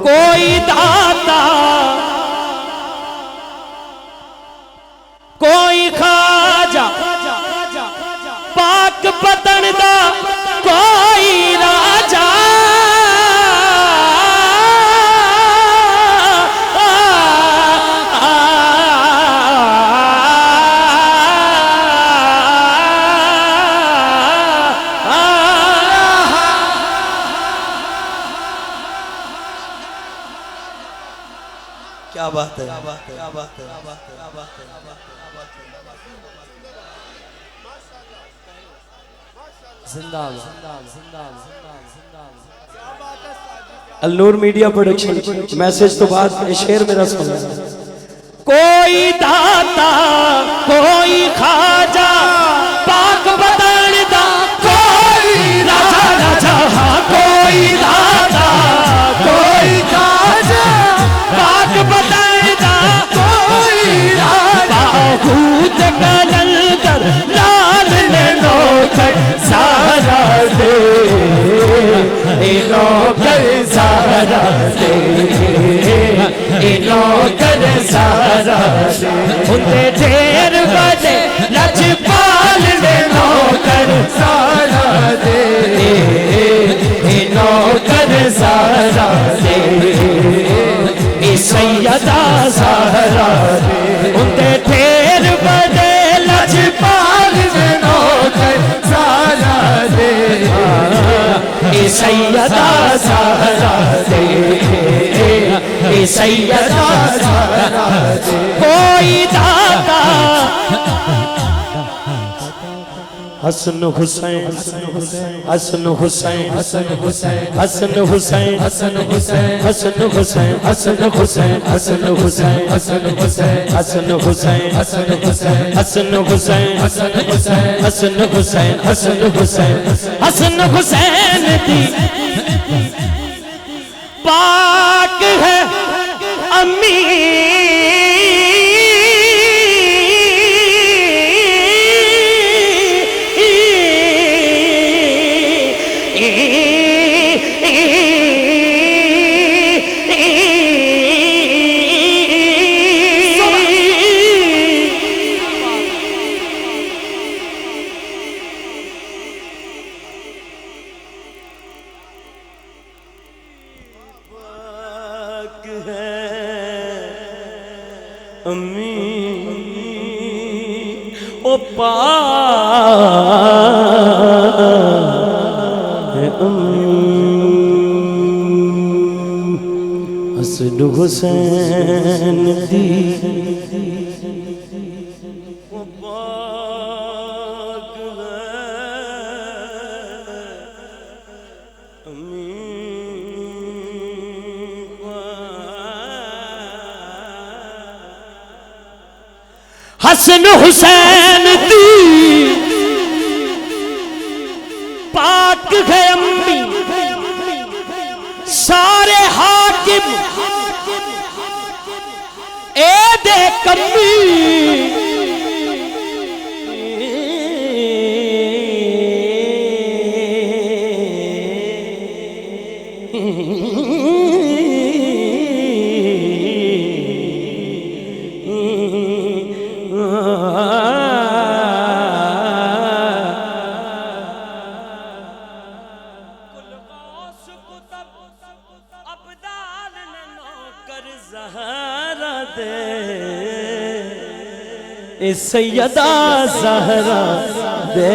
कोई दाता कोई खाजा पाक पतन दा कोई राजा क्या बात है, अलनूर मीडिया प्रोडक्शन मैसेज तो बाद शेर मेरा सुन। कोई दाता कोई खाजा पाक बदन दा कोई राजा राजा हाँ कोई दाता कोई खाजा पाक बदन दा कोई राजा बाहूत कलंदर लाल ने नौकर सारा दे नौकर सारा दे नौकर सारा दे उनके ढेर बजे लजपाल ने नौकर सारा दे नौकर सारा दे सैयदा सारा दे उनके ढेर बजे लजपाल ने नौकर सारा दे सैयदा सारा दे सैयदा सारा दे कोई दाता हसन हुसैन हसन हुसैन हसन हुसैन हसन हुसैन हसन हुसैन हसन हुसैन हसन हुसैन हसन हुसैन हसन हुसैन हसन हुसैन हसन हुसैन हसन हुसैन हसन हुसैन हसन हुसैन हसन हुसैन हसन हुसैन दी पाक है अम्मी अम्मी ओ हसन हुसैन दी हसन हुसैन दी पाक है अम्मी सारे हाकिम ए दे कम्मी सैयदा ज़हरा दे